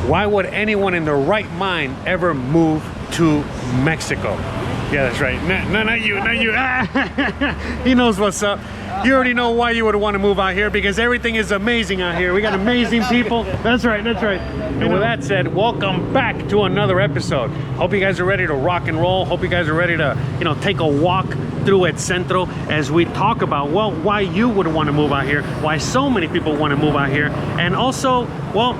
Why would anyone in their right mind ever move to Mexico? Yeah, that's right. No, not you, not you. He knows what's up. You already know why you would want to move out here, because everything is amazing out here. We got amazing people. That's right, that's right. And with that said, welcome back to another episode. Hope you guys are ready to rock and roll. Hope you guys are ready to, take a walk through El Centro as we talk about, well, why you would want to move out here, why so many people want to move out here, and also, well,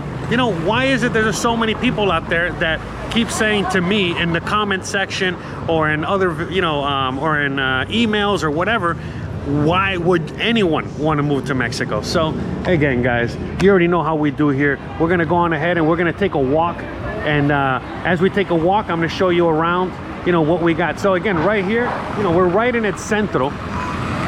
why is it there's so many people out there that keep saying to me in the comment section or in other, or in emails or whatever, why would anyone want to move to Mexico? So again, guys, you already know how we do here. We're gonna go on ahead and we're gonna take a walk, and as we take a walk, I'm gonna show you around, what we got. So again, right here, we're right in El Centro.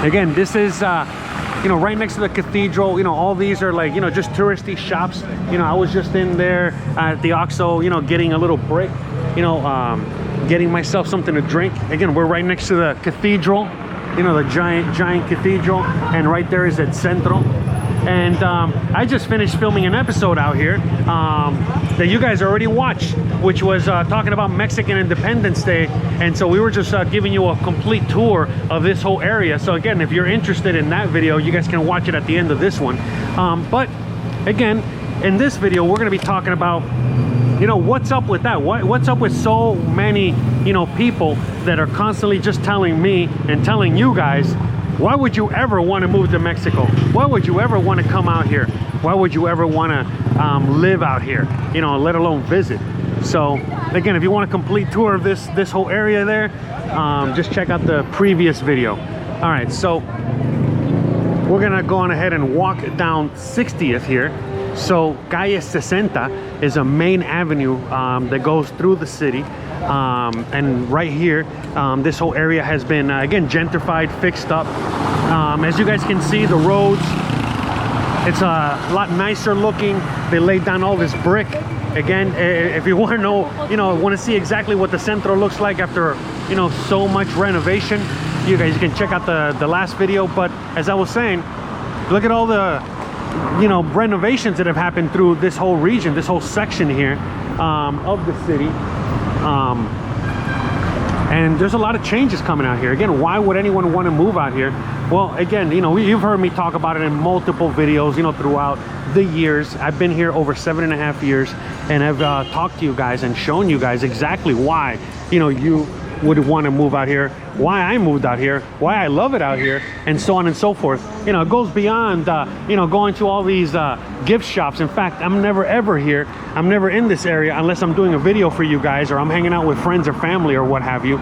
Again, this is right next to the cathedral. All these are like, just touristy shops. I was just in there at the Oxxo, getting a little break, getting myself something to drink. Again, we're right next to the cathedral, the giant cathedral, and right there is El Centro. And I just finished filming an episode out here that you guys already watched, which was talking about Mexican Independence Day. And so we were just giving you a complete tour of this whole area. So again, if you're interested in that video, you guys can watch it at the end of this one. But again, in this video, we're going to be talking about, what's up with that? What's up with so many, people that are constantly just telling me and telling you guys, why would you ever want to move to Mexico? Why would you ever want to come out here? Why would you ever want to live out here, let alone visit? So again, if you want a complete tour of this whole area there, just check out the previous video. All right, so we're gonna go on ahead and walk down 60th here. So Calle 60 is a main avenue that goes through the city. And right here, this whole area has been, again, gentrified, fixed up. As you guys can see, the roads, it's a lot nicer looking. They laid down all this brick. Again, if you want to know, want to see exactly what the Centro looks like after, so much renovation, you guys can check out the last video. But as I was saying, look at all the, renovations that have happened through this whole region, this whole section here of the city. And there's a lot of changes coming out here. Again, why would anyone want to move out here? Well, again, you've heard me talk about it in multiple videos, throughout the years. I've been here over 7.5 years, and I've talked to you guys and shown you guys exactly why, you would want to move out here, why I moved out here, why I love it out here, and so on and so forth. It goes beyond, going to all these gift shops. In fact, I'm never ever here. I'm never in this area unless I'm doing a video for you guys, or I'm hanging out with friends or family or what have you.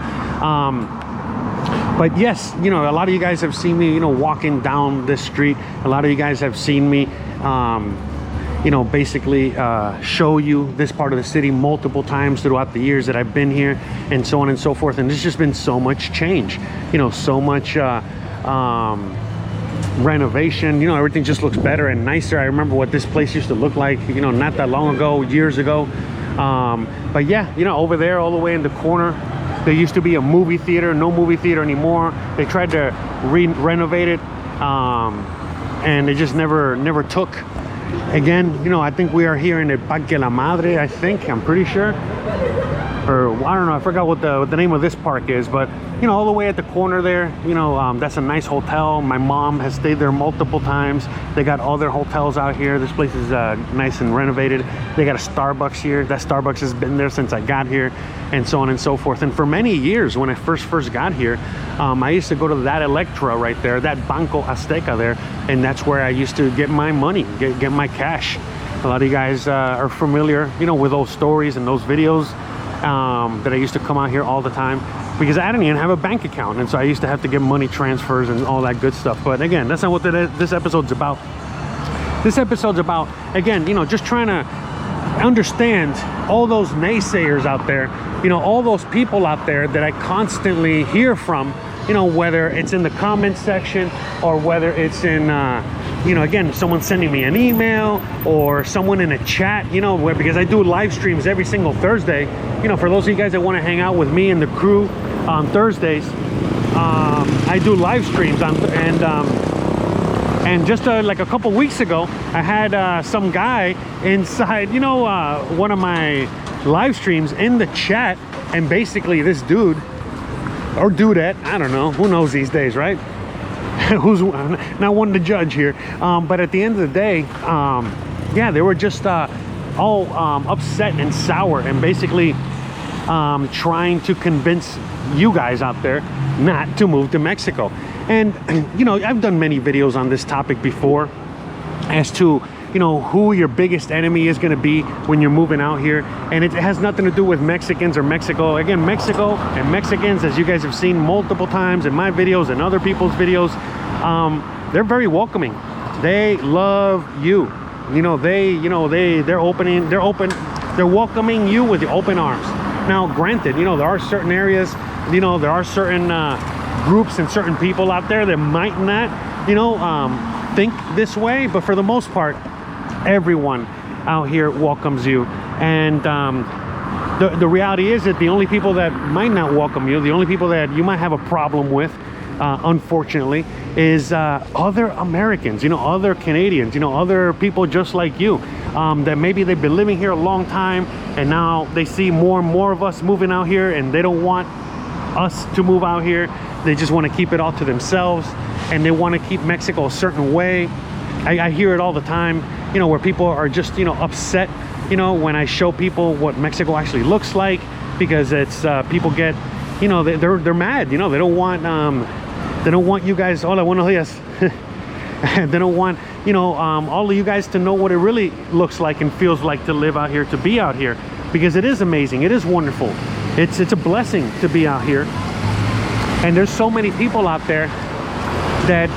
But yes, a lot of you guys have seen me, walking down this street. A lot of you guys have seen me, basically show you this part of the city multiple times throughout the years that I've been here, and so on and so forth. And there's just been so much change, so much renovation. Everything just looks better and nicer. I remember what this place used to look like, not that long ago, years ago. But yeah, over there, all the way in the corner, there used to be a movie theater. No movie theater anymore. They tried to renovate it, and it just never took. Again, I think we are here in the Parque La Madre, I'm pretty sure. Or I don't know, I forgot what the name of this park is, but all the way at the corner there, that's a nice hotel. My mom has stayed there multiple times. They got all their hotels out here. This place is nice and renovated. They got a Starbucks here. That Starbucks has been there since I got here, and so on and so forth. And for many years, when I first got here, I used to go to that Electra right there, that Banco Azteca there, and that's where I used to get my money, get my cash. A lot of you guys are familiar, with those stories and those videos that I used to come out here all the time, because I didn't even have a bank account, and so I used to have to get money transfers and all that good stuff. But again, that's not what this episode's about. This episode's about, again, just trying to understand all those naysayers out there, all those people out there that I constantly hear from, whether it's in the comment section or whether it's in again, someone sending me an email or someone in a chat, because I do live streams every single Thursday. For those of you guys that want to hang out with me and the crew on Thursdays, I do live streams And just like a couple weeks ago, I had some guy inside, you know, one of my live streams in the chat, and basically this dude or dudette, I don't know, who knows these days, right? Who's not one to judge here, but at the end of the day, yeah, they were just all upset and sour, and basically trying to convince you guys out there not to move to Mexico. And you know, I've done many videos on this topic before as to, you know, who your biggest enemy is going to be when you're moving out here. And it has nothing to do with Mexicans or Mexico. Again, Mexico and Mexicans, as you guys have seen multiple times in my videos and other people's videos, they're very welcoming. They love you. You know, they're welcoming you with the open arms. Now, granted, you know, there are certain areas, you know, there are certain groups and certain people out there that might not, you know, think this way, but for the most part, everyone out here welcomes you. And the reality is that the only people that might not welcome you, the only people that you might have a problem with, unfortunately, is other Americans, you know, other Canadians, you know, other people just like you, that maybe they've been living here a long time, and now they see more and more of us moving out here, and they don't want us to move out here. They just want to keep it all to themselves, and they want to keep Mexico a certain way. I hear it all the time, you know, where people are just, you know, upset, you know, when I show people what Mexico actually looks like, because it's people get, you know, they're mad, you know, they don't want you guys, hola, buenos dias. They don't want, you know, all of you guys to know what it really looks like and feels like to live out here, to be out here, because it is amazing, it is wonderful, it's a blessing to be out here. And there's so many people out there that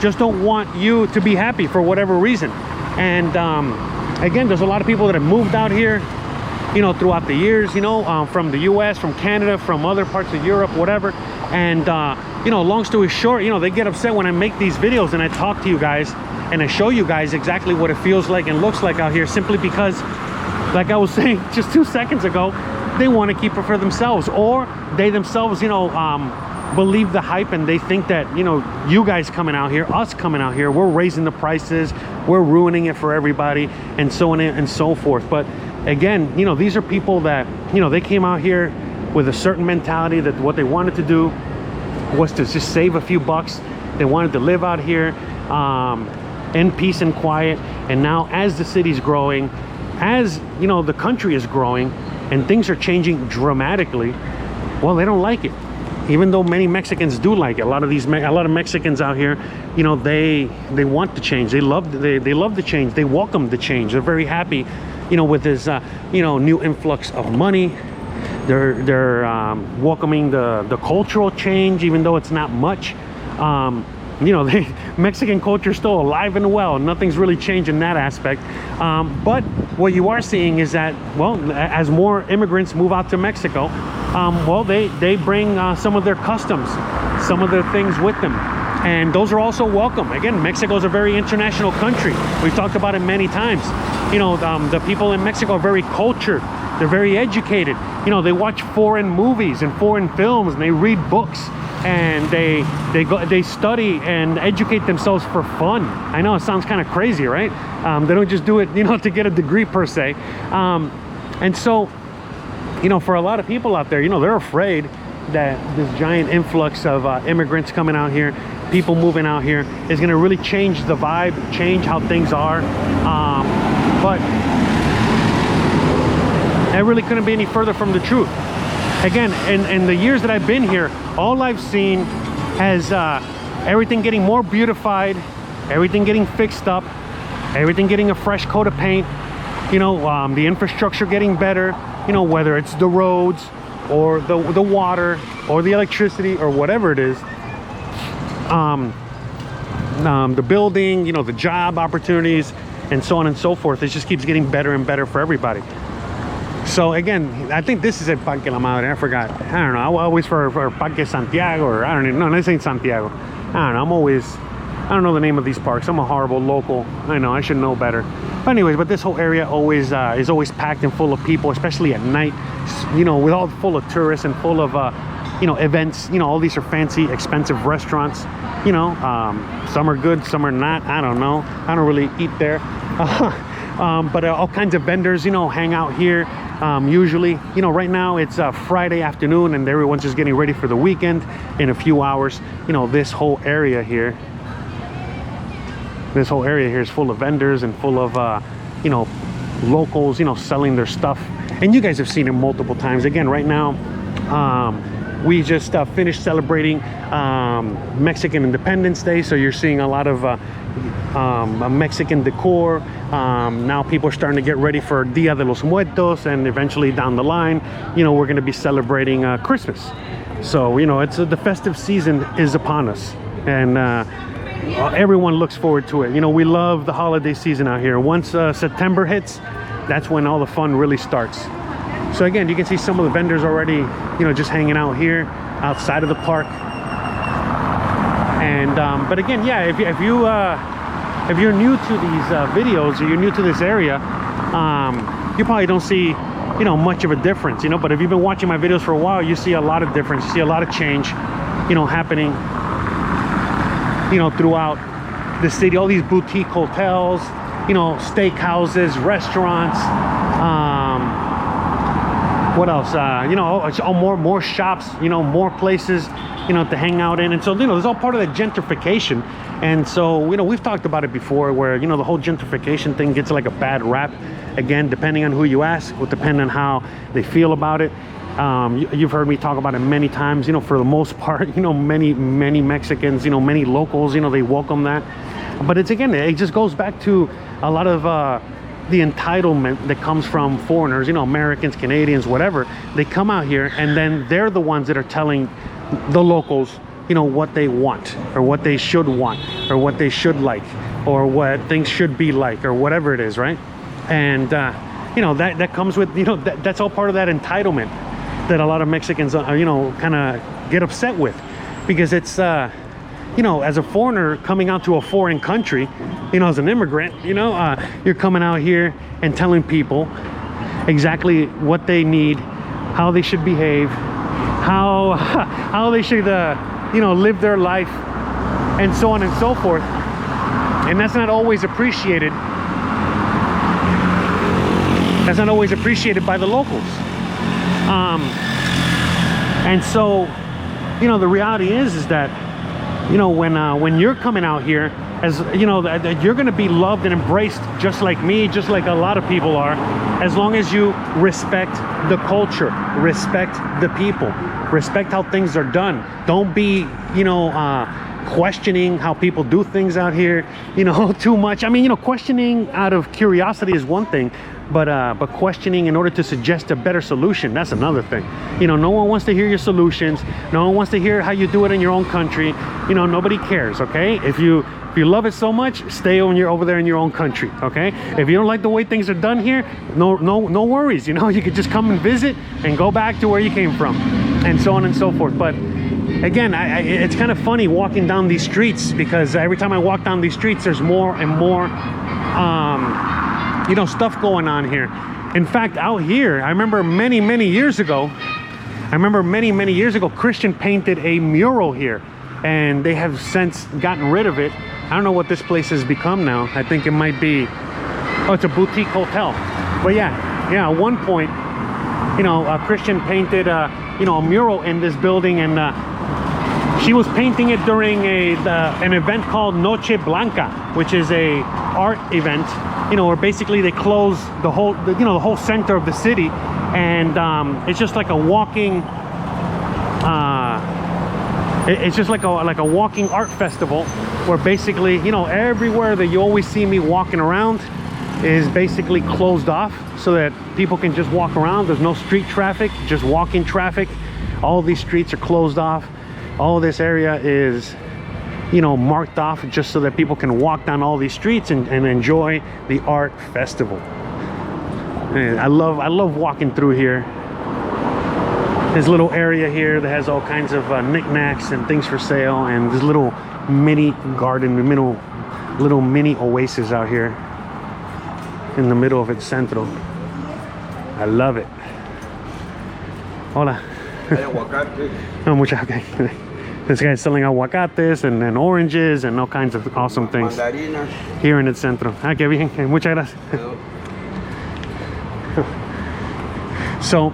just don't want you to be happy for whatever reason. And again, there's a lot of people that have moved out here, you know, throughout the years, you know, from the US, from Canada, from other parts of Europe, whatever. And you know, long story short, you know, they get upset when I make these videos and I talk to you guys and I show you guys exactly what it feels like and looks like out here, simply because, like I was saying just 2 seconds ago, they want to keep it for themselves, or they themselves, you know, believe the hype, and they think that, you know, you guys coming out here, us coming out here, we're raising the prices, we're ruining it for everybody, and so on and so forth. But again, you know, these are people that, you know, they came out here with a certain mentality that what they wanted to do was to just save a few bucks. They wanted to live out here in peace and quiet. And now, as the city's growing, as, you know, the country is growing and things are changing dramatically, well, they don't like it. Even though many Mexicans do like it. A lot of Mexicans out here, you know, they want the change. They love the change. They welcome the change. They're very happy, you know, with this you know, new influx of money. They're welcoming the cultural change, even though it's not much. You know, Mexican culture is still alive and well. Nothing's really changed in that aspect. But what you are seeing is that, well, as more immigrants move out to Mexico, well, they bring some of their customs, some of their things with them. And those are also welcome. Again, Mexico is a very international country. We've talked about it many times. You know, the people in Mexico are very cultured. They're very educated. You know, they watch foreign movies and foreign films, and they read books, and they study and educate themselves for fun. I know it sounds kind of crazy, right? They don't just do it, you know, to get a degree per se. And so, you know, for a lot of people out there, you know, they're afraid that this giant influx of immigrants coming out here, people moving out here, is going to really change the vibe, change how things are. But it really couldn't be any further from the truth. Again, in the years that I've been here, all I've seen has everything getting more beautified, everything getting fixed up, everything getting a fresh coat of paint, you know, the infrastructure getting better, you know, whether it's the roads or the water or the electricity or whatever it is, the building, you know, the job opportunities, and so on and so forth. It just keeps getting better and better for everybody. So again, I think this is a Parque La Madre. I forgot. I don't know. I always for Parque Santiago, or I don't even know. No, this ain't Santiago. I don't know. I don't know the name of these parks. I'm a horrible local. I know. I should know better. But anyways, but this whole area always is always packed and full of people, especially at night. You know, with all full of tourists and full of events. All these are fancy, expensive restaurants. Some are good, some are not. I don't know. I don't really eat there. But all kinds of vendors, hang out here. Usually, right now it's Friday afternoon and everyone's just getting ready for the weekend. In a few hours, this whole area here is full of vendors and full of, locals, selling their stuff. And you guys have seen it multiple times. Again, right now, we just finished celebrating Mexican Independence Day. So you're seeing a lot of Mexican decor. Now people are starting to get ready for Dia de los Muertos, and eventually down the line, we're going to be celebrating Christmas. So, it's the festive season is upon us, and everyone looks forward to it. We love the holiday season out here. Once September hits, that's when all the fun really starts. So again, you can see some of the vendors already, just hanging out here outside of the park. And but again, yeah, if you're new to these videos, or you're new to this area, you probably don't see much of a difference, but if you've been watching my videos for a while, you see a lot of difference. You see a lot of change happening throughout the city. All these boutique hotels, steakhouses, restaurants, what else, more shops, more places to hang out in. And so it's all part of the gentrification. And so we've talked about it before, where the whole gentrification thing gets like a bad rap. Again, depending on who you ask, will depend on how they feel about it. You've heard me talk about it many times. For the most part, many Mexicans, many locals, they welcome that. But it just goes back to a lot of the entitlement that comes from foreigners, Americans, Canadians, whatever. They come out here and then they're the ones that are telling the locals, what they want, or what they should want, or what they should like, or what things should be like, or whatever it is, right? And that comes with, that's all part of that entitlement that a lot of Mexicans kind of get upset with, because it's as a foreigner coming out to a foreign country, as an immigrant, you're coming out here and telling people exactly what they need, how they should behave, how they should live their life, and so on and so forth. And that's not always appreciated. That's not always appreciated by the locals. And so, the reality is that, when you're coming out here, as that you're going to be loved and embraced just like me, just like a lot of people are, as long as you respect the culture, respect the people, respect how things are done. Don't be, questioning how people do things out here, too much. I mean, questioning out of curiosity is one thing, but questioning in order to suggest a better solution, that's another thing. No one wants to hear your solutions. No one wants to hear how you do it in your own country. Nobody cares, okay? If you love it so much, stay over there in your own country, okay? If you don't like the way things are done here, no worries. You could just come and visit and go back to where you came from, and so on and so forth. But again, it's kind of funny walking down these streets, because every time I walk down these streets, there's more and more stuff going on here. In fact, out here, I remember many years ago, Christian painted a mural here, and they have since gotten rid of it. I don't know what this place has become now. I think it might be, it's a boutique hotel. But yeah, at one point, Christian painted a mural in this building, and she was painting it during an event called Noche Blanca, which is a art event, where basically they close the whole center of the city, and it's just like a walking it's just like a walking art festival, where basically everywhere that you always see me walking around is basically closed off, so that people can just walk around. There's no street traffic, just walking traffic. All these streets are closed off. All this area is marked off just so that people can walk down all these streets and enjoy the art festival. And I love walking through here. This little area here that has all kinds of knickknacks and things for sale, and this little mini garden, little mini oasis out here in the middle of its centro. I love it. Hola. Oh, muchas, okay. This guy's selling aguacates and oranges and all kinds of awesome things here in el centro. Ah, qué bien. Muchas gracias. So,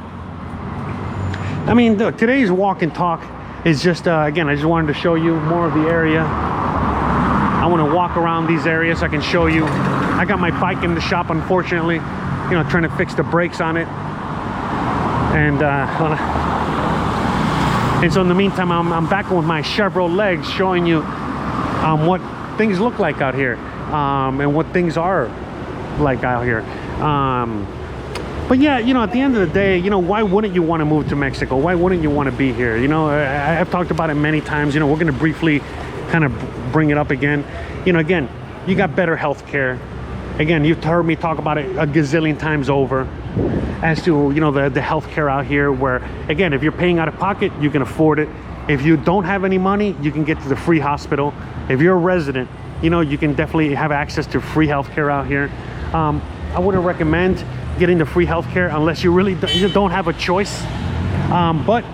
I mean, look, today's walk and talk is just, again, I just wanted to show you more of the area. I want to walk around these areas so I can show you. I got my bike in the shop, unfortunately, you know, trying to fix the brakes on it. And so in the meantime, I'm back with my Chevrolet legs showing you what things look like out here and what things are like out here. But yeah, you know, at the end of the day, you know, why wouldn't you want to move to Mexico? Why wouldn't you want to be here? You know, I've talked about it many times. You know, we're going to briefly kind of bring it up again. You know, again, you got better health care. Again, you've heard me talk about it a gazillion times over as to, you know, the health care out here, where, again, if you're paying out of pocket, you can afford it. If you don't have any money, you can get to the free hospital. If you're a resident, you know, you can definitely have access to free health care out here. I wouldn't recommend getting the free healthcare unless you really don't have a choice. But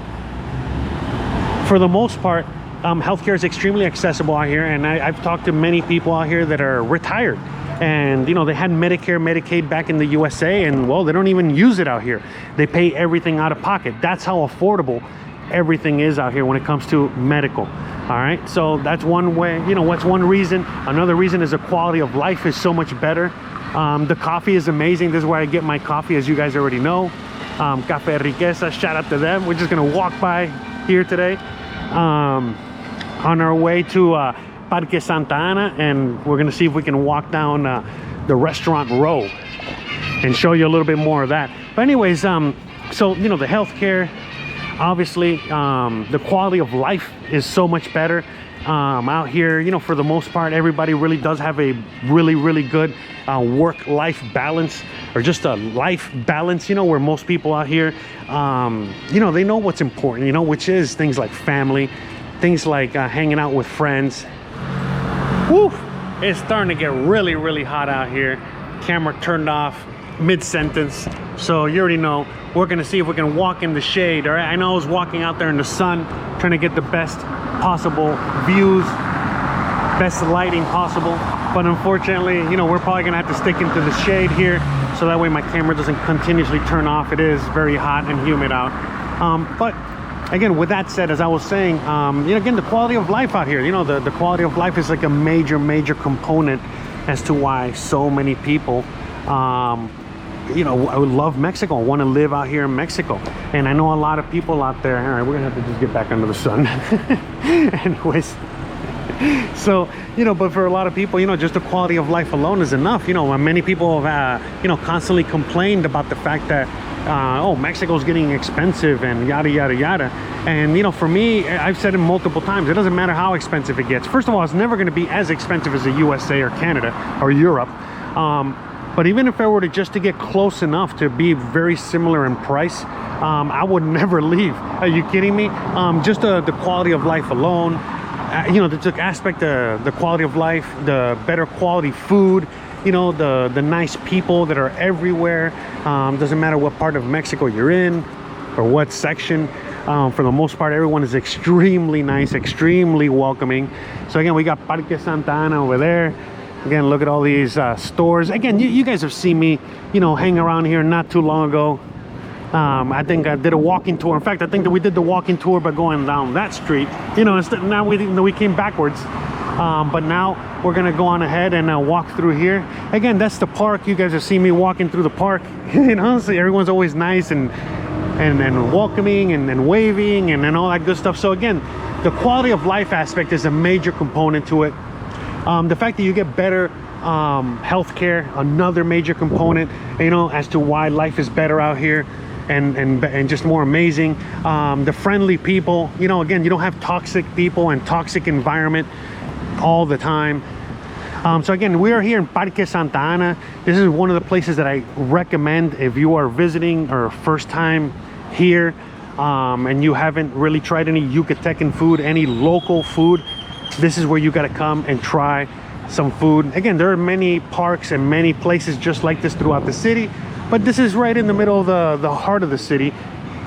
for the most part, healthcare is extremely accessible out here, and I've talked to many people out here that are retired, and you know, they had Medicare, Medicaid back in the USA, and well, they don't even use it out here. They pay everything out of pocket. That's how affordable everything is out here when it comes to medical. All right, so that's one way, you know, that's one reason. Another reason is the quality of life is so much better. The coffee is amazing. This is where I get my coffee, as you guys already know. Café Riqueza, shout out to them. We're just gonna walk by here today on our way to Parque Santa Ana, and we're gonna see if we can walk down the restaurant row and show you a little bit more of that. But anyways, so you know, the healthcare, obviously, the quality of life is so much better out here. You know, for the most part, everybody really does have a really good work-life balance, or just a life balance, you know, where most people out here, you know, they know what's important, you know, which is things like family, things like hanging out with friends. Woo! It's starting to get really hot out here. Camera turned off mid-sentence, so you already know we're gonna see if we can walk in the shade. All right, I know I was walking out there in the sun trying to get the best possible views, best lighting possible, but unfortunately, you know, we're probably gonna have to stick into the shade here, so that way my camera doesn't continuously turn off. It is very hot and humid out. But again, with that said, as I was saying, you know, again, the quality of life out here, you know, the quality of life is like a major component as to why so many people you know, I would love Mexico, want to live out here in Mexico. And I know a lot of people out there. All right, we're gonna have to just get back under the sun. Anyways, so, you know, but for a lot of people, you know, just the quality of life alone is enough. You know, many people have you know, constantly complained about the fact that oh, Mexico's getting expensive and yada yada. And you know, for me, I've said it multiple times, it doesn't matter how expensive it gets. First of all, it's never going to be as expensive as the USA or Canada or Europe. But even if I were to just to get close enough to be very similar in price, I would never leave. Are you kidding me? Just the quality of life alone, you know, the aspect of the quality of life, the better quality food, you know, the nice people that are everywhere. Doesn't matter what part of Mexico you're in or what section. For the most part, everyone is extremely nice, extremely welcoming. So again, we got Parque Santa Ana over there. Again, look at all these stores. Again, you guys have seen me, you know, hang around here not too long ago. I think I did a walking tour. In fact, I think that we did the walking tour by going down that street. You know, instead, now we came backwards. But now we're gonna go on ahead and walk through here. Again, that's the park. You guys have seen me walking through the park. You know, so everyone's always nice and welcoming and waving and all that good stuff. So again, the quality of life aspect is a major component to it. The fact that you get better healthcare, another major component, you know, as to why life is better out here and just more amazing. The friendly people, you know, again, you don't have toxic people and toxic environment all the time. So again, we are here in Parque Santa Ana. This is one of the places that I recommend if you are visiting or first time here and you haven't really tried any Yucatecan food, any local food. This is where you got to come and try some food. Again, there are many parks and many places just like this throughout the city, but this is right in the middle of the heart of the city.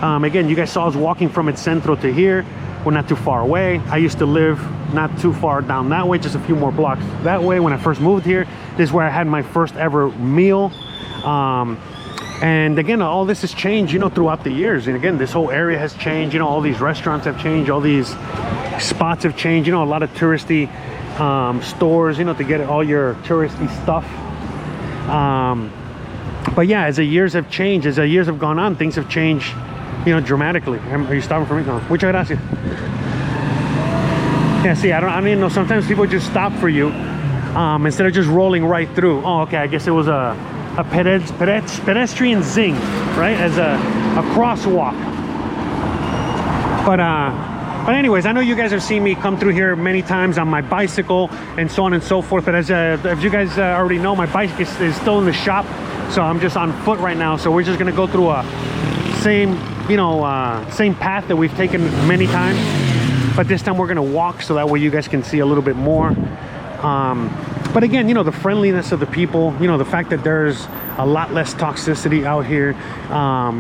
Again, you guys saw us walking from El Centro to here. We're not too far away. I used to live not too far down that way, just a few more blocks that way. When I first moved here, this is where I had my first ever meal. And again, all this has changed, you know, throughout the years. And again, this whole area has changed. You know, all these restaurants have changed. All these spots have changed. You know, a lot of touristy stores, you know, to get all your touristy stuff. But yeah, as the years have changed, as the years have gone on, things have changed, you know, dramatically. Are you stopping for me? No. Muchas gracias. Yeah, see, I don't even know. Sometimes people just stop for you instead of just rolling right through. Oh, okay. I guess it was a pedestrian zing, right, as a crosswalk. But anyways, I know you guys have seen me come through here many times on my bicycle and so on and so forth. But as you guys already know, my bike is still in the shop, so I'm just on foot right now. So we're just gonna go through a same path that we've taken many times, but this time we're gonna walk, so that way you guys can see a little bit more. But again, you know, the friendliness of the people, you know, the fact that there's a lot less toxicity out here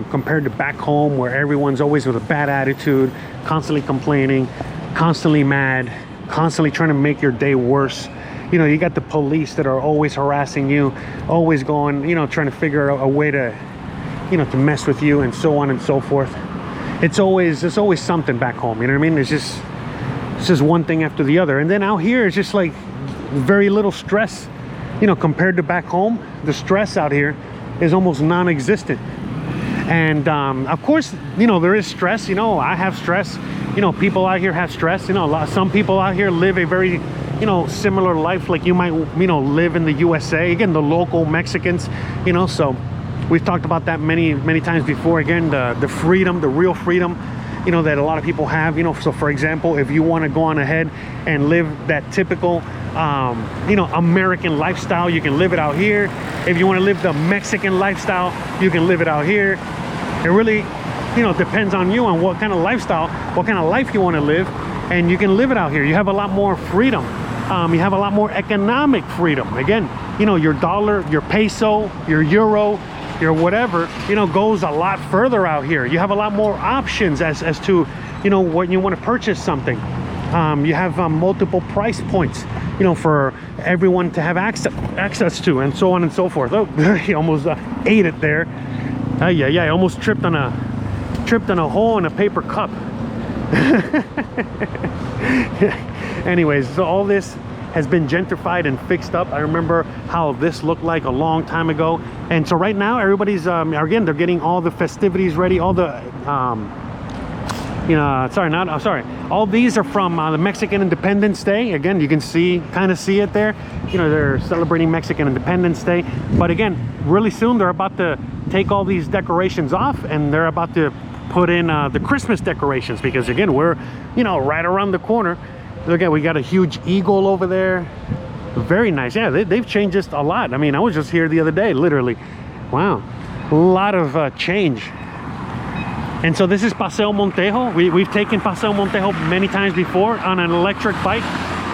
compared to back home, where everyone's always with a bad attitude, constantly complaining, constantly mad, constantly trying to make your day worse. You know, you got the police that are always harassing you, always going, you know, trying to figure out a way to, you know, to mess with you, and so on and so forth. There's always something back home, you know what I mean? It's just one thing after the other. And then out here, it's just like very little stress, you know, compared to back home. The stress out here is almost non-existent. And of course, you know, there is stress. You know, I have stress. You know, people out here have stress. You know, some people out here live a very, you know, similar life like you might, you know, live in the USA. Again, the local Mexicans, you know, so we've talked about that many times before. Again, the freedom, the real freedom, you know, that a lot of people have. You know, so for example, if you want to go on ahead and live that typical you know, American lifestyle, you can live it out here. If you want to live the Mexican lifestyle, you can live it out here. It really, you know, depends on you, on what kind of lifestyle, what kind of life you want to live, and you can live it out here. You have a lot more freedom. You have a lot more economic freedom. Again, you know, your dollar, your peso, your euro, your whatever, you know, goes a lot further out here. You have a lot more options as to, you know, when you want to purchase something. You have multiple price points, you know, for everyone to have access to, and so on and so forth. Oh, he almost ate it there. Yeah, I almost tripped on a hole in a paper cup. Anyways, so all this has been gentrified and fixed up. I remember how this looked like a long time ago. And so right now, everybody's again, they're getting all the festivities ready, all the you know, all these are from the Mexican Independence Day. Again, you can kind of see it there. You know, they're celebrating Mexican Independence Day. But again, really soon they're about to take all these decorations off, and they're about to put in the Christmas decorations, because again, we're, you know, right around the corner. Look at, we got a huge eagle over there. Very nice. Yeah, they've changed just a lot. I mean, I was just here the other day, literally. Wow, a lot of change. And so this is Paseo Montejo. We've taken Paseo Montejo many times before on an electric bike.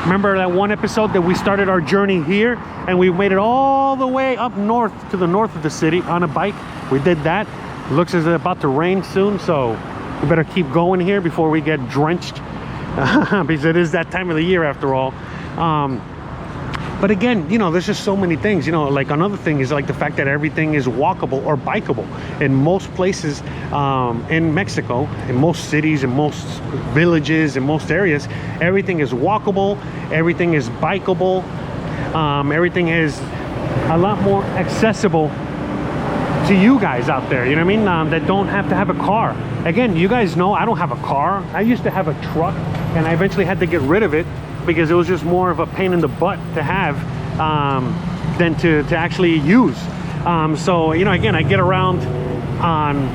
Remember that one episode that we started our journey here, and we made it all the way up north to the north of the city on a bike. We did that. It looks as if it's about to rain soon, so we better keep going here before we get drenched, because it is that time of the year after all. But again, you know, there's just so many things. You know, like another thing is like the fact that everything is walkable or bikeable. In most places in Mexico, in most cities, in most villages, in most areas, everything is walkable, everything is bikeable, everything is a lot more accessible to you guys out there, you know what I mean, that don't have to have a car. Again, you guys know I don't have a car. I used to have a truck, and I eventually had to get rid of it because it was just more of a pain in the butt to have than to actually use. So, you know, again, I get around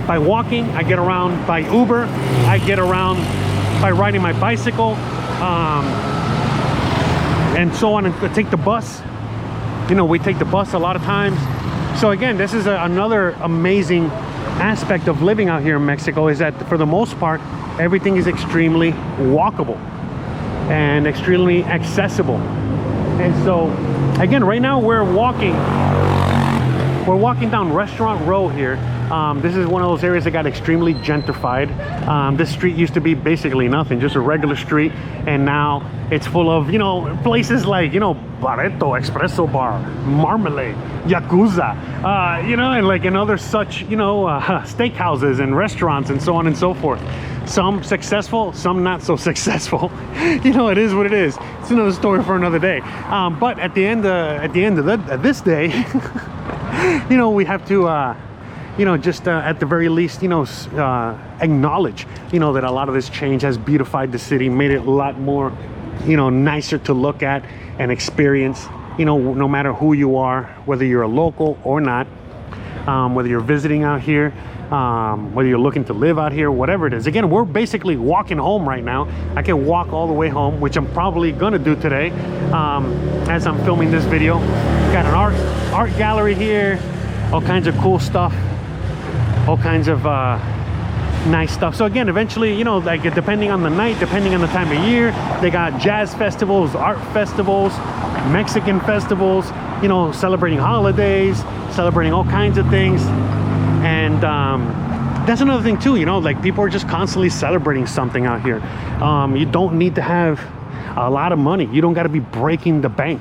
by walking, I get around by Uber, I get around by riding my bicycle, and so on, and take the bus. You know, we take the bus a lot of times. So again, this is another amazing aspect of living out here in Mexico, is that for the most part, everything is extremely walkable and extremely accessible. And so again, right now we're walking down Restaurant Row here, This is one of those areas that got extremely gentrified. This street used to be basically nothing, just a regular street, and now it's full of, you know, places like, you know, Barreto, Espresso Bar, Marmalade, Yakuza, you know, and other such, you know, steakhouses and restaurants and so on and so forth. Some successful, some not so successful. You know, it is what it is. It's another story for another day. But at the end of this day, you know, we have to, you know, just at the very least, you know, acknowledge, you know, that a lot of this change has beautified the city, made it a lot more, you know, nicer to look at and experience, you know, no matter who you are, whether you're a local or not, whether you're visiting out here, whether you're looking to live out here, whatever it is. Again, we're basically walking home right now. I can walk all the way home, which I'm probably gonna do today, as I'm filming this video. Got an art gallery here, all kinds of cool stuff, all kinds of nice stuff. So again, eventually, you know, like depending on the night, depending on the time of year, they got jazz festivals, art festivals, Mexican festivals, you know, celebrating holidays, celebrating all kinds of things. And that's another thing too, you know, like people are just constantly celebrating something out here. You don't need to have a lot of money. You don't got to be breaking the bank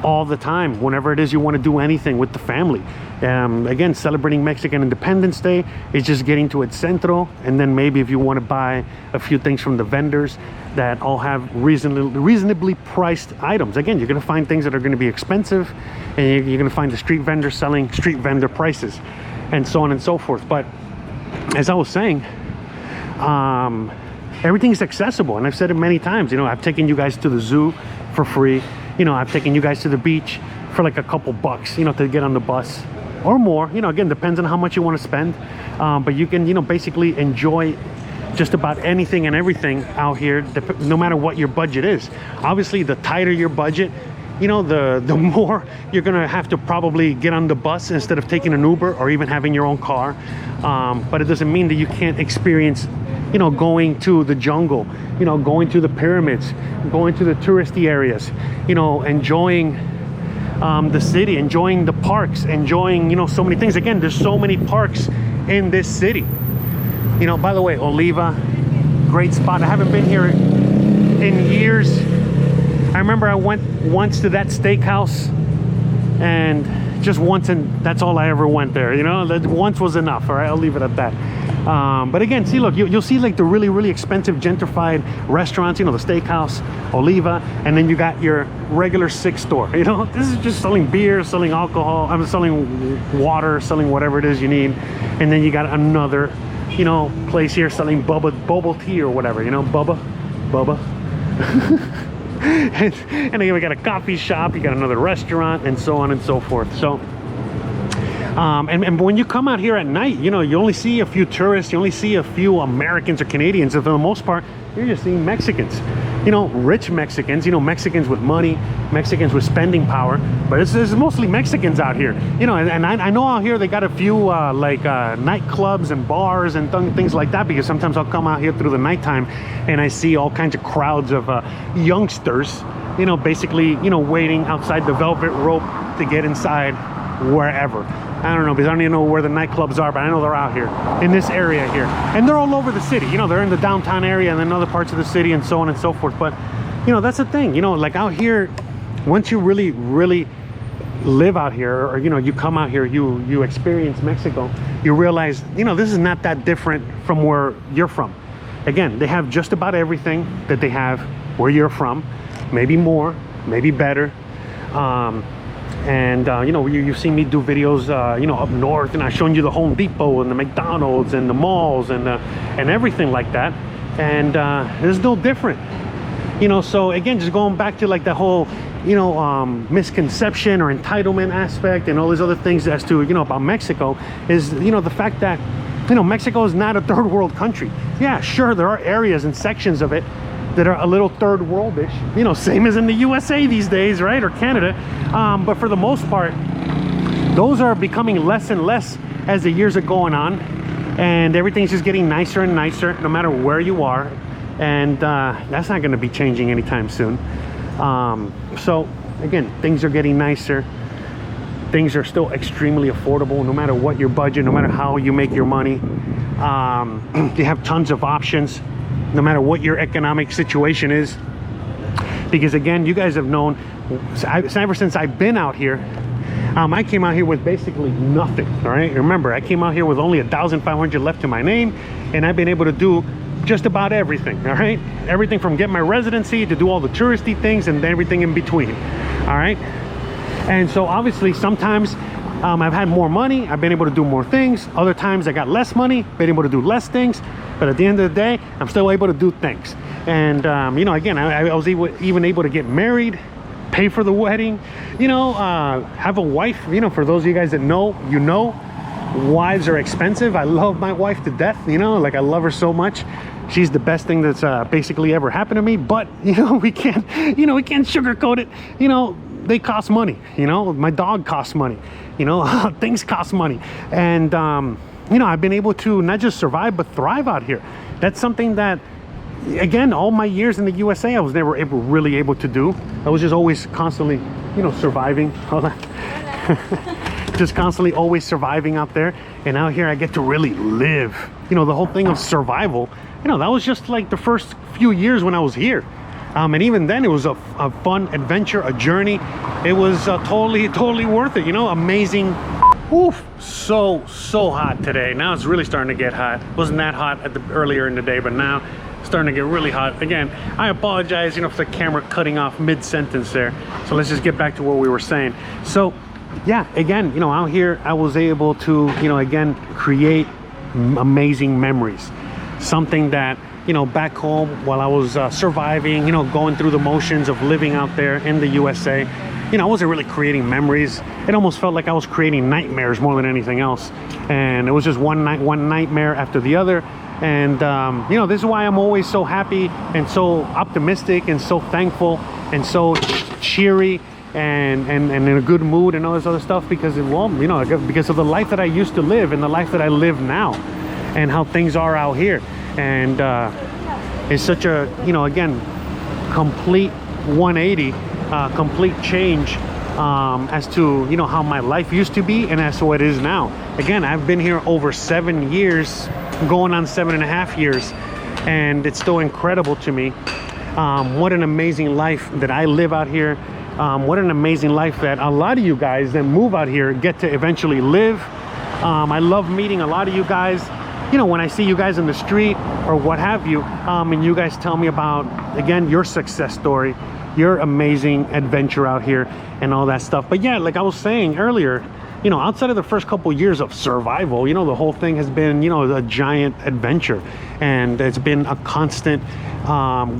all the time whenever it is you want to do anything with the family. Again, celebrating Mexican Independence Day is just getting to El Centro, and then maybe if you want to buy a few things from the vendors that all have reasonably priced items. Again, you're going to find things that are going to be expensive, and you're going to find the street vendors selling street vendor prices, and so on and so forth. But as I was saying, everything is accessible, and I've said it many times. You know, I've taken you guys to the zoo for free. You know, I've taken you guys to the beach for like a couple bucks, you know, to get on the bus or more. You know, again, depends on how much you want to spend, but you can, you know, basically enjoy just about anything and everything out here, no matter what your budget is. Obviously, the tighter your budget, you know, the more you're gonna have to probably get on the bus instead of taking an Uber or even having your own car. But it doesn't mean that you can't experience, you know, going to the jungle, you know, going to the pyramids, going to the touristy areas, you know, enjoying the city, enjoying the parks, enjoying, you know, so many things. Again, there's so many parks in this city. You know, by the way, Oliva, great spot. I haven't been here in years. I remember I went once to that steakhouse, and just once, and that's all I ever went there. You know, that once was enough. All right, I'll leave it at that. But again, see, look, you'll see like the really expensive gentrified restaurants, you know, the steakhouse, Oliva, and then you got your regular Six store. You know, this is just selling beer, selling alcohol, I'm selling water, selling whatever it is you need. And then you got another, you know, place here selling bubble tea or whatever, you know, bubba. And again, we got a coffee shop, you got another restaurant, and so on and so forth. So and when you come out here at night, you know, you only see a few tourists, you only see a few Americans or Canadians, and for the most part, you're just seeing Mexicans. You know, rich Mexicans, you know, Mexicans with money, Mexicans with spending power, but it's mostly Mexicans out here. You know, and I know out here they got a few nightclubs and bars and things like that, because sometimes I'll come out here through the nighttime and I see all kinds of crowds of youngsters, you know, basically, you know, waiting outside the velvet rope to get inside wherever. I don't know, because I don't even know where the nightclubs are, but I know they're out here in this area here, and they're all over the city. You know, they're in the downtown area and then other parts of the city and so on and so forth. But you know, that's the thing, you know, like out here, once you really live out here, or you know, you come out here, you experience Mexico, you realize, you know, this is not that different from where you're from. Again, they have just about everything that they have where you're from, maybe more, maybe better. You know, you've seen me do videos, you know, up north, and I've shown you the Home Depot and the McDonald's and the malls and everything like that. And it's no different, you know. So again, just going back to like the whole, you know, misconception or entitlement aspect and all these other things as to, you know, about Mexico is, you know, the fact that, you know, Mexico is not a third world country. Yeah, sure, there are areas and sections of it that are a little third worldish, you know, same as in the USA these days, right, or Canada. But for the most part, those are becoming less and less as the years are going on, and everything's just getting nicer and nicer no matter where you are, and that's not going to be changing anytime soon. So again, things are getting nicer, Things are still extremely affordable, no matter what your budget, no matter how you make your money. You have tons of options, no matter what your economic situation is. Because again, you guys have known, ever since I've been out here, I came out here with basically nothing. All right, remember, I came out here with only 1,500 left to my name, and I've been able to do just about everything. All right, everything from get my residency to do all the touristy things and everything in between. All right, and so obviously sometimes I've had more money, I've been able to do more things. Other times I got less money, been able to do less things. But at the end of the day, I'm still able to do things. And you know, again, I was even able to get married, pay for the wedding, you know, have a wife. You know, for those of you guys that know, you know, wives are expensive. I love my wife to death, you know, like I love her so much. She's the best thing that's basically ever happened to me. But you know, we can't sugarcoat it. You know, they cost money. You know, my dog costs money. You know, things cost money. And you know, I've been able to not just survive but thrive out here. That's something that, again, all my years in the USA, I was never really able to do. I was just always constantly, you know, surviving. Hold on. Just constantly always surviving out there. And out here I get to really live. You know, the whole thing of survival, you know, that was just like the first few years when I was here. And even then it was a fun adventure, a journey. It was totally worth it, you know, amazing. Oof, so hot today. Now it's really starting to get hot. Wasn't that hot earlier in the day, but now it's starting to get really hot. Again, I apologize, you know, for the camera cutting off mid-sentence there. So let's just get back to what we were saying. So yeah, again, you know, out here I was able to, you know, again, create amazing memories. Something that, you know, back home while I was surviving, you know, going through the motions of living out there in the USA, you know, I wasn't really creating memories. It almost felt like I was creating nightmares more than anything else. And it was just one nightmare after the other. And you know, this is why I'm always so happy and so optimistic and so thankful and so cheery and in a good mood and all this other stuff, because well, you know, because of the life that I used to live and the life that I live now and how things are out here. And it's such a, you know, again, complete 180, complete change as to, you know, how my life used to be and as to what it is now. Again, I've been here over 7 years, going on 7.5 years, and it's still incredible to me. What an amazing life that I live out here. What an amazing life that a lot of you guys that move out here get to eventually live. I love meeting a lot of you guys. You know, when I see you guys in the street or what have you, and you guys tell me about, again, your success story, your amazing adventure out here and all that stuff. But yeah, like I was saying earlier, you know, outside of the first couple years of survival, you know, the whole thing has been, you know, a giant adventure, and it's been a constant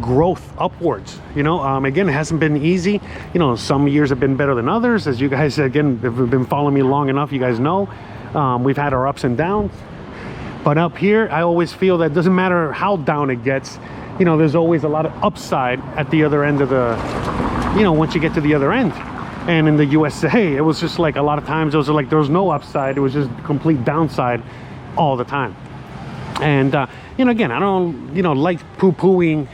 growth upwards. You know, again, it hasn't been easy. You know, some years have been better than others. As you guys, again, if you've been following me long enough, you guys know we've had our ups and downs. But up here, I always feel that it doesn't matter how down it gets, you know, there's always a lot of upside at the other end of the, you know, once you get to the other end. And in the USA, it was just like a lot of times it was like there was no upside. It was just complete downside all the time. And, you know, again, I don't, you know, like poo-pooing,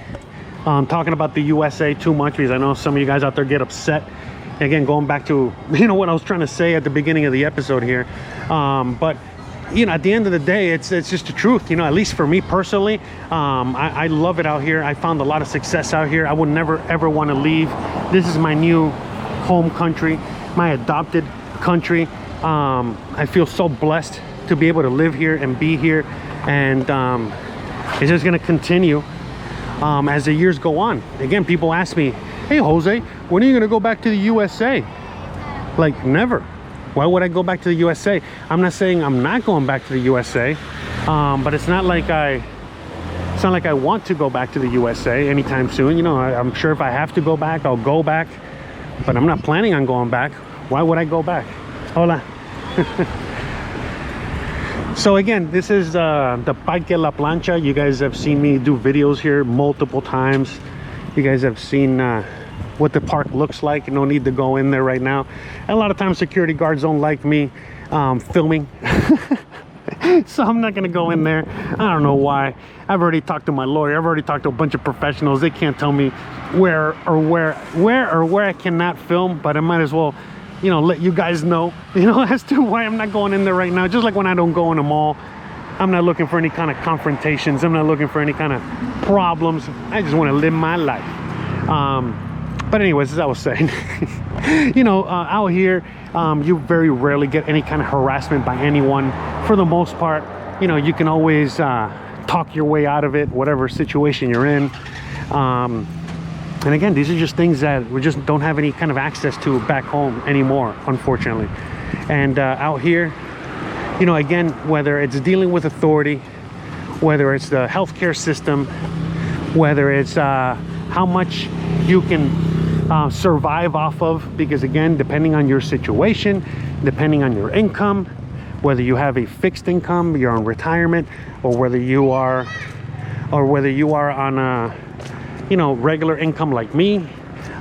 talking about the USA too much, because I know some of you guys out there get upset. Again, going back to, you know, what I was trying to say at the beginning of the episode here. But you know, at the end of the day, it's just the truth. You know, at least for me personally, I love it out here. I found a lot of success out here. I would never ever want to leave. This is my new home country, my adopted country. I feel so blessed to be able to live here and be here, and it's just going to continue as the years go on. Again, people ask me, hey Jose, when are you going to go back to the USA? Like, never. Why would I go back to the USA? I'm not saying I'm not going back to the USA, but it's not like I want to go back to the USA anytime soon. You know, I'm sure if I have to go back, I'll go back, but I'm not planning on going back. Why would I go back? Hola. So again, this is the Parque La Plancha. You guys have seen me do videos here multiple times. You guys have seen what the park looks like. No need to go in there right now. And a lot of times security guards don't like me filming. So I'm not gonna go in there. I don't know why. I've already talked to my lawyer. I've already talked to a bunch of professionals. They can't tell me where I cannot film, but I might as well let you guys know, as to why I'm not going in there right now. Just like when I don't go in the mall, I'm not looking for any kind of confrontations. I'm not looking for any kind of problems. I just want to live my life. But anyways, as I was saying, out here, you very rarely get any kind of harassment by anyone. For the most part, you can always talk your way out of it, whatever situation you're in. And again, these are just things that we just don't have any kind of access to back home anymore, unfortunately. And out here, again, whether it's dealing with authority, whether it's the healthcare system, whether it's how much you can survive off of, because again, depending on your situation, depending on your income, whether you have a fixed income, you're on retirement, or whether you are on a regular income like me,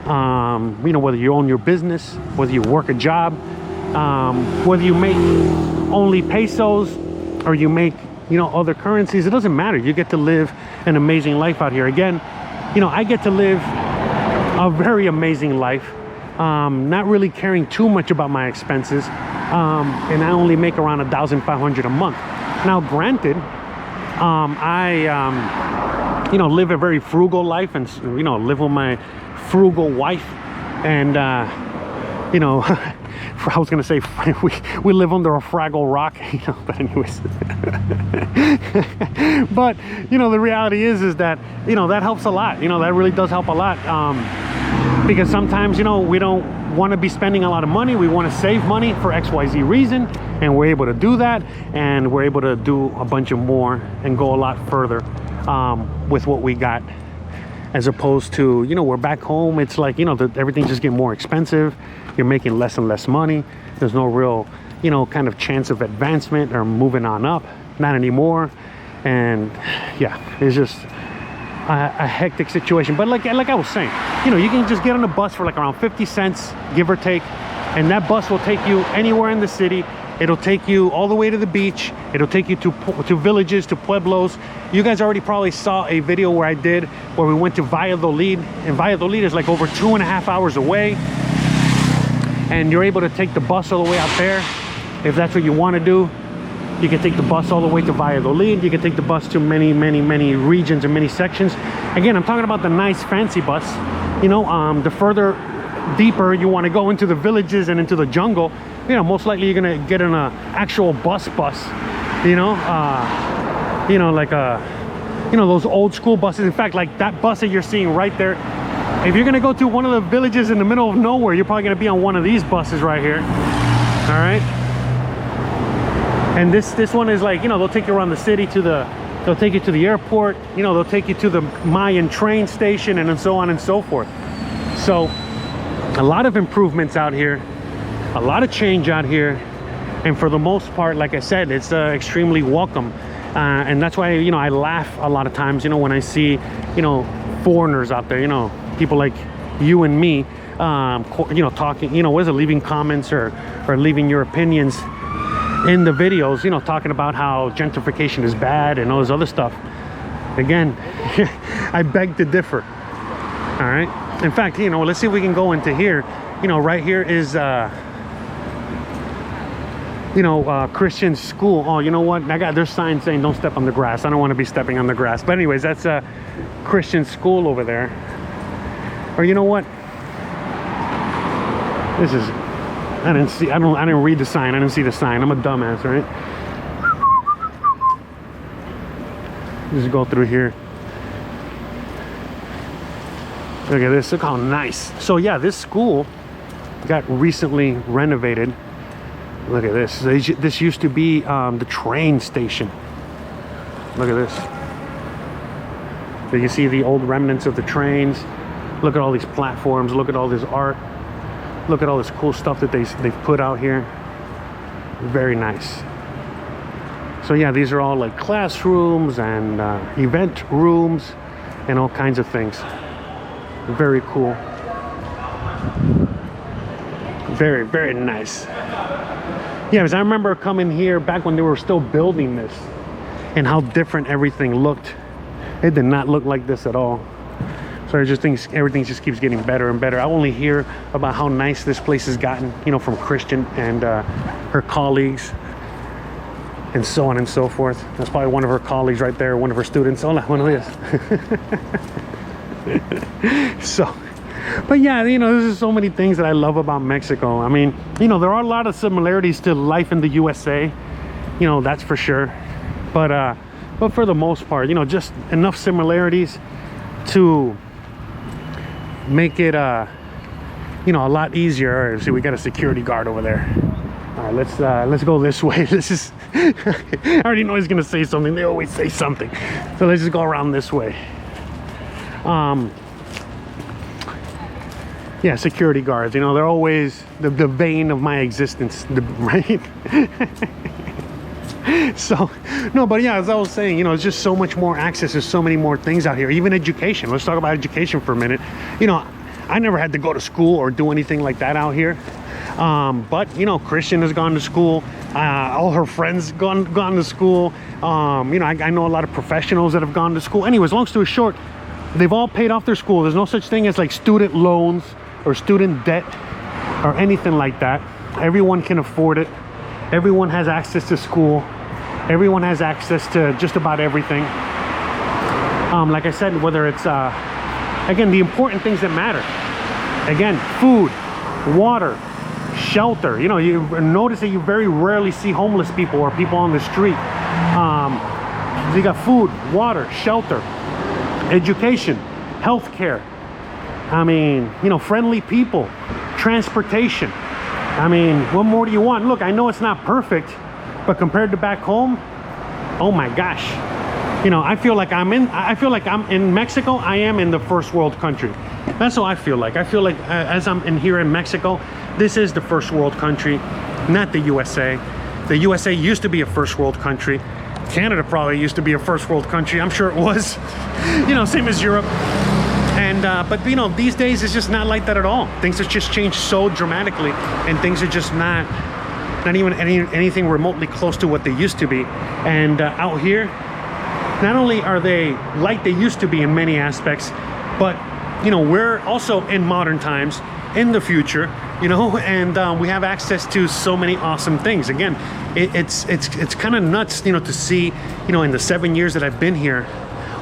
whether you own your business, whether you work a job, whether you make only pesos or you make other currencies, it doesn't matter. You get to live an amazing life out here. Again, I get to live a very amazing life, not really caring too much about my expenses, and I only make around 1,500 a month. Now granted, I live a very frugal life, and live with my frugal wife, and I was gonna say we live under a Fraggle Rock, but anyways. But the reality is that that helps a lot. That really does help a lot, because sometimes we don't want to be spending a lot of money. We want to save money for XYZ reason, and we're able to do that, and we're able to do a bunch of more and go a lot further with what we got, as opposed to we're back home. It's like everything just get more expensive. You're making less and less money. There's no real kind of chance of advancement or moving on up. Not anymore. And yeah, it's just a hectic situation. But like I was saying, you can just get on a bus for like around 50 cents, give or take, and that bus will take you anywhere in the city. It'll take you all the way to the beach. It'll take you to villages, to pueblos. You guys already probably saw a video where I did, where we went to Valladolid, and Valladolid is like over 2.5 hours away. And you're able to take the bus all the way out there. If that's what you want to do, you can take the bus all the way to Valladolid. You can take the bus to many, many, many regions and many sections. Again, I'm talking about the nice, fancy bus. The further deeper you want to go into the villages and into the jungle, most likely you're gonna get in an actual bus, like those old school buses. In fact, like that bus that you're seeing right there, if you're gonna go to one of the villages in the middle of nowhere, you're probably gonna be on one of these buses right here. All right. And this one is like, they'll take you around the city they'll take you to the airport, they'll take you to the Mayan train station, and so on and so forth. So a lot of improvements out here, a lot of change out here, and for the most part, like I said, it's extremely welcome. And that's why I laugh a lot of times when I see foreigners out there, people like you and me, talking, leaving comments or leaving your opinions in the videos, talking about how gentrification is bad and all this other stuff. Again, I beg to differ. All right. In fact, let's see if we can go into here. Right here is Christian school. Oh, you know what? There's signs saying don't step on the grass. I don't want to be stepping on the grass. But anyways, that's a Christian school over there. Or you know what? I didn't read the sign. I didn't see the sign. I'm a dumbass, right? Just go through here. Look at this. Look how nice. So yeah, this school got recently renovated. Look at this. This used to be the train station. Look at this. So you see the old remnants of the trains. Look at all these platforms. Look at all this art. Look at all this cool stuff that they've put out here. Very nice. So yeah, these are all like classrooms and event rooms and all kinds of things. Very cool. Very, very nice. Yeah, because I remember coming here back when they were still building this and how different everything looked. It did not look like this at all. So I just think everything just keeps getting better and better. I only hear about how nice this place has gotten, you know, from Christian and her colleagues, and so on and so forth. That's probably one of her colleagues right there, one of her students. Hola, one of this. So, but yeah, you know, there's so many things that I love about Mexico. I mean, you know, there are a lot of similarities to life in the USA, you know, that's for sure. But for the most part, you know, just enough similarities to make it you know, a lot easier. All right, see, we got a security guard over there. All right, let's go this way. This is I already know he's gonna say something. They always say something, so let's just go around this way. Yeah, security guards, you know, they're always the vein of my existence, right? So no, but yeah, as I was saying, you know, it's just so much more access. There's so many more things out here. Even education, let's talk about education for a minute. You know, I never had to go to school or do anything like that out here, but you know, Christian has gone to school, all her friends gone to school. You know, I know a lot of professionals that have gone to school. Anyways, long story short, they've all paid off their school. There's no such thing as like student loans or student debt or anything like that. Everyone can afford it. Everyone has access to school. Everyone has access to just about everything. Like I said, whether it's again, the important things that matter, again, food, water, shelter. You know, you notice that you very rarely see homeless people or people on the street. You got food, water, shelter, education, healthcare. I mean, you know, friendly people, transportation. I mean, what more do you want? Look, I know it's not perfect, but compared to back home, oh my gosh. You know, I feel like I'm in Mexico. I am in the first world country. That's how I feel like. I feel like as I'm in here in Mexico, this is the first world country, not the USA. The USA used to be a first world country. Canada probably used to be a first world country. I'm sure it was. You know, same as Europe. And but you know, these days it's just not like that at all. Things have just changed so dramatically, and things are just not even anything remotely close to what they used to be. And out here, not only are they like they used to be in many aspects, but you know, we're also in modern times, in the future, you know, and we have access to so many awesome things. Again, it's kind of nuts, you know, to see, you know, in the 7 years that I've been here,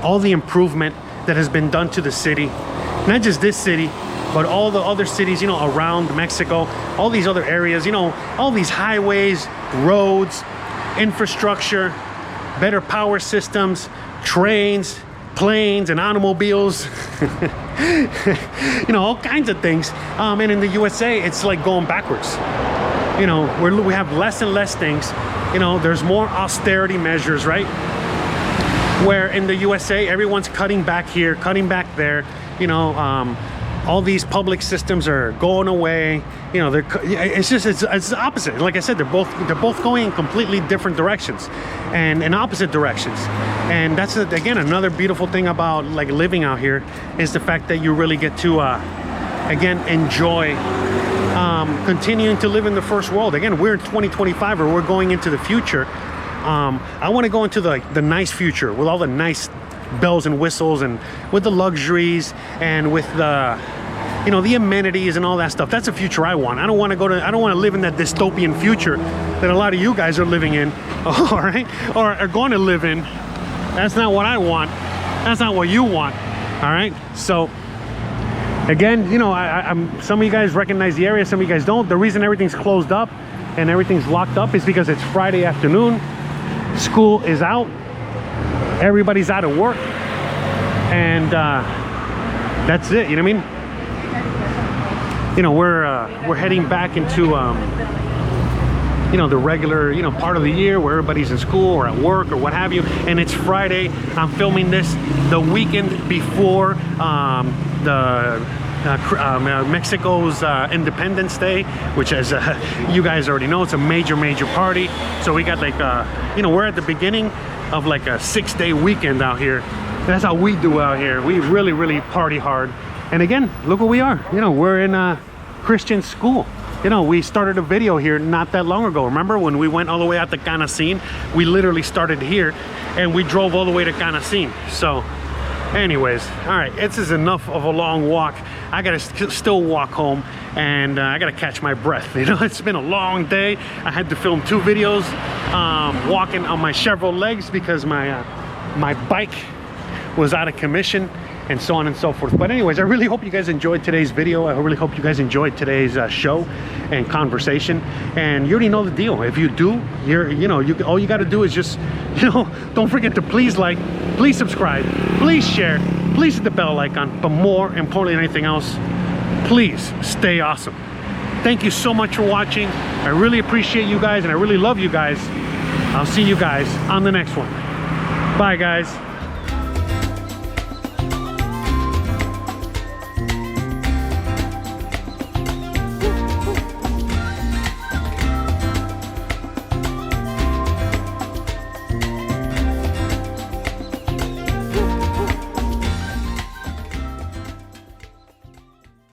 all the improvement that has been done to the city. Not just this city, but all the other cities, you know, around Mexico, all these other areas, you know, all these highways, roads, infrastructure, better power systems, trains, planes, and automobiles. You know, all kinds of things. And in the USA, it's like going backwards. You know, we have less and less things. You know, there's more austerity measures, right? Where in the USA, everyone's cutting back here, cutting back there. You know, all these public systems are going away. You know, it's the opposite. Like I said, they're both going in completely different directions, and in opposite directions. And that's again another beautiful thing about like living out here, is the fact that you really get to again enjoy continuing to live in the first world. Again, we're in 2025, or we're going into the future. I want to go into the nice future with all the nice bells and whistles, and with the luxuries, and with the, you know, the amenities and all that stuff. That's a future I want. I don't want to live in that dystopian future that a lot of you guys are living in, all right, or are going to live in. That's not what I want. That's not what you want, all right? So again, you know, I'm some of you guys recognize the area, some of you guys don't. The reason everything's closed up and everything's locked up is because it's Friday afternoon. School is out, everybody's out of work, and that's it. You know what I mean? You know, we're heading back into you know, the regular, you know, part of the year where everybody's in school or at work or what have you. And it's Friday. I'm filming this the weekend before Mexico's Independence Day, which, as you guys already know, it's a major party. So we got like you know, we're at the beginning of like a 6-day weekend out here. That's how we do out here. We really party hard. And again, look where we are. You know, we're in a Christian school. You know, we started a video here not that long ago. Remember when we went all the way out to Canacin? We literally started here and we drove all the way to Canacin. So Anyways, all right, this is enough of a long walk. I gotta still walk home, and I gotta catch my breath. You know, it's been a long day. I had to film 2 videos walking on my several legs because my bike was out of commission, and so on and so forth. But anyways, I really hope you guys enjoyed today's video. I really hope you guys enjoyed today's show and conversation. And you already know the deal. If you do, all you got to do is just, don't forget to please like, please subscribe, please share, please hit the bell icon. But more importantly than anything else, please stay awesome. Thank you so much for watching. I really appreciate you guys, and I really love you guys. I'll see you guys on the next one. Bye, guys.